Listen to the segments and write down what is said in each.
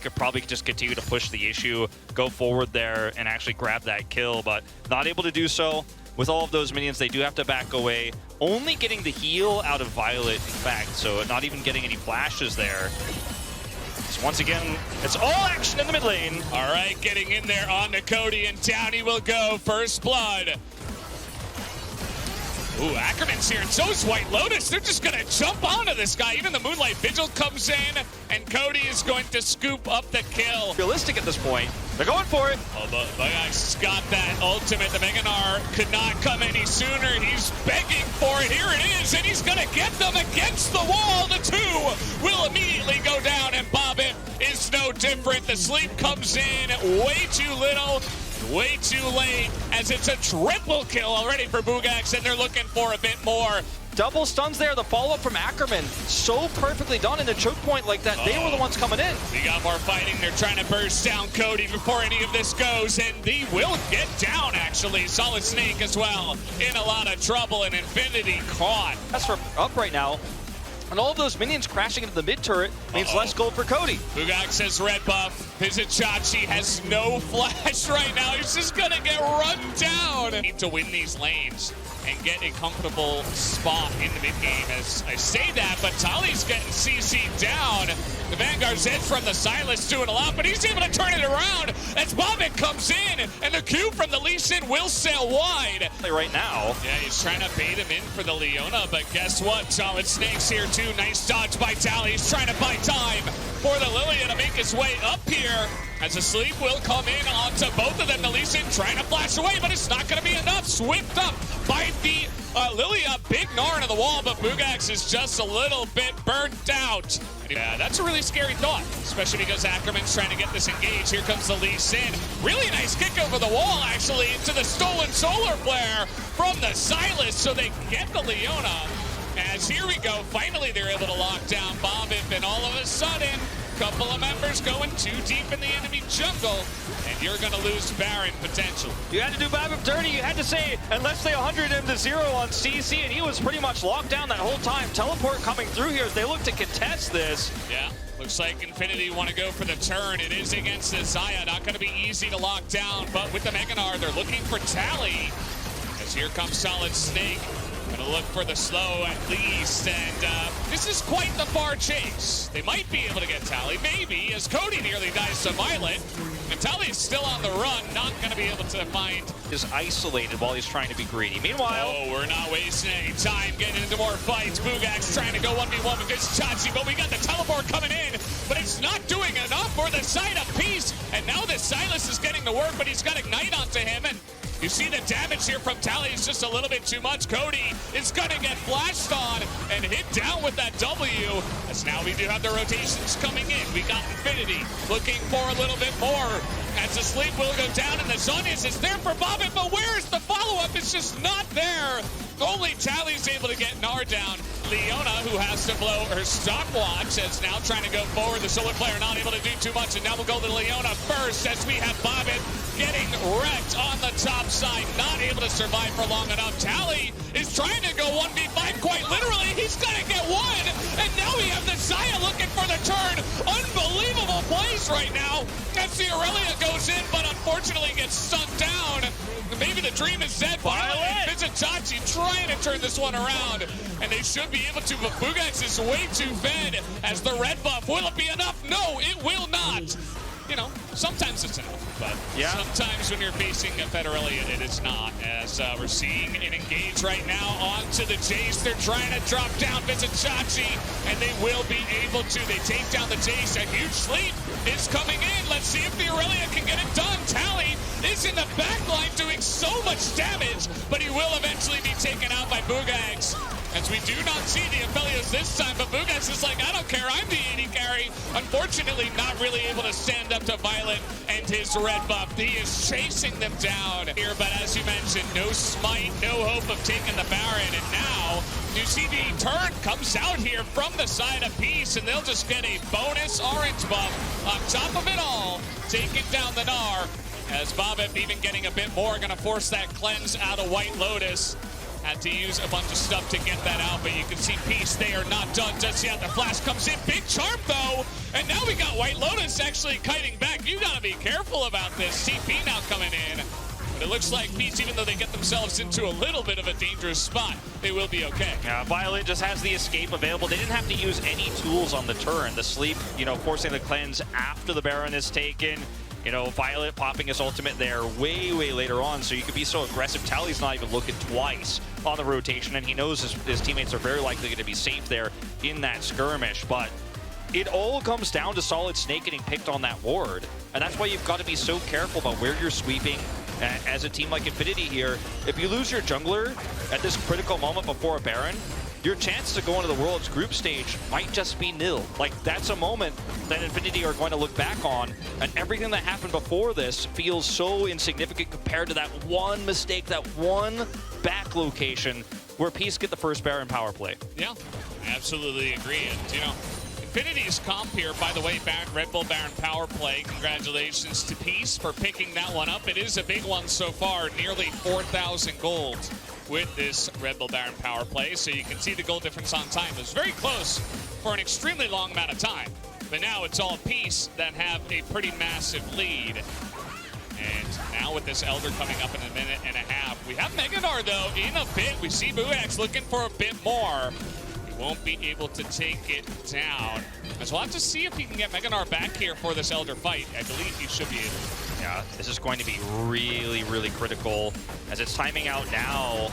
could probably just continue to push the issue, go forward there, and actually grab that kill, but not able to do so. With all of those minions, they do have to back away. Only getting the heal out of Violet, in fact, so not even getting any flashes there. So once again, it's all action in the mid lane. All right, getting in there on to Cody, and down he will go. First blood. Ooh, Ackerman's here, and so is White Lotus. They're just gonna jump onto this guy. Even the Moonlight Vigil comes in, and Cody is going to scoop up the kill. Realistic at this point. They're going for it. Oh, the guy's got that ultimate. The Meganar could not come any sooner. He's begging for it. Here it is, and he's gonna get them against the wall. The two will immediately go down, and Babip is no different. The sleep comes in way too little. Way too late, as it's a triple kill already for Bugax, and they're looking for a bit more. Double stuns there, the follow-up from Ackerman. So perfectly done in a choke point like that. They were the ones coming in. We got more fighting. They're trying to burst down Cody before any of this goes, and they will get down, actually. Solid Snake as well in a lot of trouble, and Infinity caught. That's for up right now. And all of those minions crashing into the mid turret means less gold for Cody. Bugax has red buff. Vizichachi has no flash right now. He's just gonna get run down. Need to win these lanes and get a comfortable spot in the mid game. As I say that, but Tali's getting CC'd down. The Vanguard's edge from the Silas doing a lot, but he's able to turn it around as Babip comes in, and the Q from the Lee Sin will sail wide. Right now. Yeah, he's trying to bait him in for the Leona, but guess what? Solid Snake's here too. Nice dodge by Tally. He's trying to buy time for the Lilia to make his way up here. As a sleep will come in onto both of them. The Lee Sin trying to flash away, but it's not going to be enough. Swift up by the Lilia. Big Gnar into the wall, but Bugax is just a little bit burnt out. Yeah, that's a really scary thought, especially because Ackerman's trying to get this engaged. Here comes the Lee Sin. Really nice kick over the wall, actually, into the stolen solar flare from the Silas, so they get the Leona. As here we go, finally they're able to lock down Babip, and all of a sudden, a couple of members going too deep in the enemy jungle, and you're going to lose Baron potential. You had to do Babip dirty. You had to say, unless they 100 him to 0 on CC, and he was pretty much locked down that whole time. Teleport coming through here as they look to contest this. Yeah, looks like Infinity want to go for the turn. It is against the Xayah. Not going to be easy to lock down, but with the Meganar, they're looking for Tally. As here comes Solid Snake. Gonna look for the slow at least, and this is quite the far chase. They might be able to get Tally, maybe, as Cody nearly dies to Violet, and Tally is still on the run, not gonna be able to find. Is isolated while he's trying to be greedy. Meanwhile, we're not wasting any time getting into more fights. Bugax trying to go 1v1 with Vizichachi, but we got the teleport coming in, but it's not doing enough for the side of peace, and now the Silas is getting to work, but he's got Ignite onto him, and you see the damage here from Tally is just a little bit too much. Cody is going to get flashed on and hit down with that W. As now we do have the rotations coming in. We got Infinity looking for a little bit more. As the sleep will go down and the Zonius is there for Babip, but where is the follow-up? It's just not there. Only Tally's able to get Gnar down. Leona, who has to blow her stopwatch, is now trying to go forward. The Solar Player not able to do too much, and now we'll go to Leona first as we have Babip getting wrecked on the top side, not able to survive for long enough. Tally is trying to go 1v5 quite literally. He's going to get one, and now we have the Xayah looking for the turn. Unbelievable plays right now as the Aurelia goes in, but unfortunately gets stunned down. Maybe the dream is dead. Violet and Vizichachi trying to turn this one around, and they should be able to, but Bugax is way too fed as the red buff. Will it be enough? No, it will not. You know, sometimes it's enough, but sometimes when you're facing a Federelli, it is not. As we're seeing it engage right now onto the Jace. They're trying to drop down Vizichachi, and they will be able to. They take down the Jace. A huge sleep is coming in. Let's see if the Aurelia can get it done. Tally is in the back line doing so much damage, but he will eventually be taken out by Bugax. As we do not see the Aphelios this time, but Bugax is like, I don't care, I'm the AD carry. Unfortunately, not really able to stand up to Violet and his red buff. He is chasing them down here, but as you mentioned, no smite, no hope of taking the Baron. And now, you see the turn comes out here from the side of Peace, and they'll just get a bonus orange buff on top of it all, taking down the Gnar. As Babip even getting a bit more, gonna force that cleanse out of White Lotus. Had to use a bunch of stuff to get that out, but you can see Peace, they are not done just yet. The flash comes in, big charm though, and now we got White Lotus actually kiting back. You gotta be careful about this. TP now coming in. But it looks like Peace, even though they get themselves into a little bit of a dangerous spot, they will be okay. Yeah, Violet just has the escape available. They didn't have to use any tools on the turn. The sleep, forcing the cleanse after the Baron is taken. Violet popping his ultimate there way later on, so you could be so aggressive. Tally's not even looking twice on the rotation, and he knows his teammates are very likely going to be safe there in that skirmish. But it all comes down to Solid Snake getting picked on that ward, and that's why you've got to be so careful about where you're sweeping. As a team like Infinity here, if you lose your jungler at this critical moment before a Baron, your chance to go into the World's group stage might just be nil. Like, that's a moment that Infinity are going to look back on, and everything that happened before this feels so insignificant compared to that one mistake, that one back location where Peace get the first Baron power play. Yeah, absolutely agree. And, Infinity's comp here, by the way, Red Bull Baron power play. Congratulations to Peace for picking that one up. It is a big one so far, nearly 4,000 gold with this Red Bull Baron power play. So you can see the goal difference on time. It was very close for an extremely long amount of time. But now it's all Peace that have a pretty massive lead. And now with this Elder coming up in a minute and a half, we have Meganar though in a bit. We see Buax looking for a bit more. Won't be able to take it down. So we'll have to see if he can get Meganar back here for this Elder fight. I believe he should be able to. Yeah, this is going to be really critical as it's timing out now.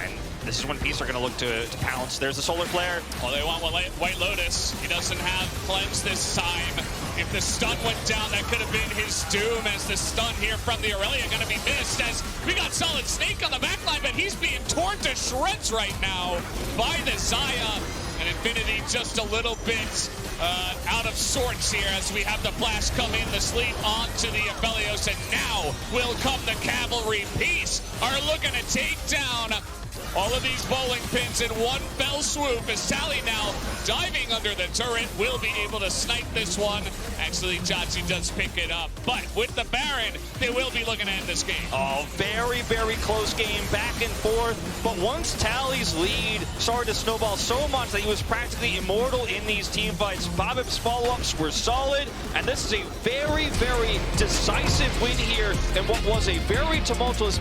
And this is when Peace are going to look to pounce. There's the Solar Flare. Oh, they want White Lotus. He doesn't have Cleanse this time. If the stun went down, that could have been his doom, as the stun here from the Aurelia going to be missed, as we got Solid Snake on the backline, but he's being torn to shreds right now by the Xayah. And Infinity just a little bit out of sorts here as we have the flash come in, the sleep onto the Aphelios, and now will come the Cavalry. Peace are looking to take down all of these bowling pins in one fell swoop, as Tally now diving under the turret will be able to snipe this one. Actually, Chachi does pick it up, but with the Baron, they will be looking to end this game. Oh, very close game, back and forth. But once Tally's lead started to snowball so much that he was practically immortal in these team fights, Babip's follow-ups were solid, and this is a very decisive win here in what was a very tumultuous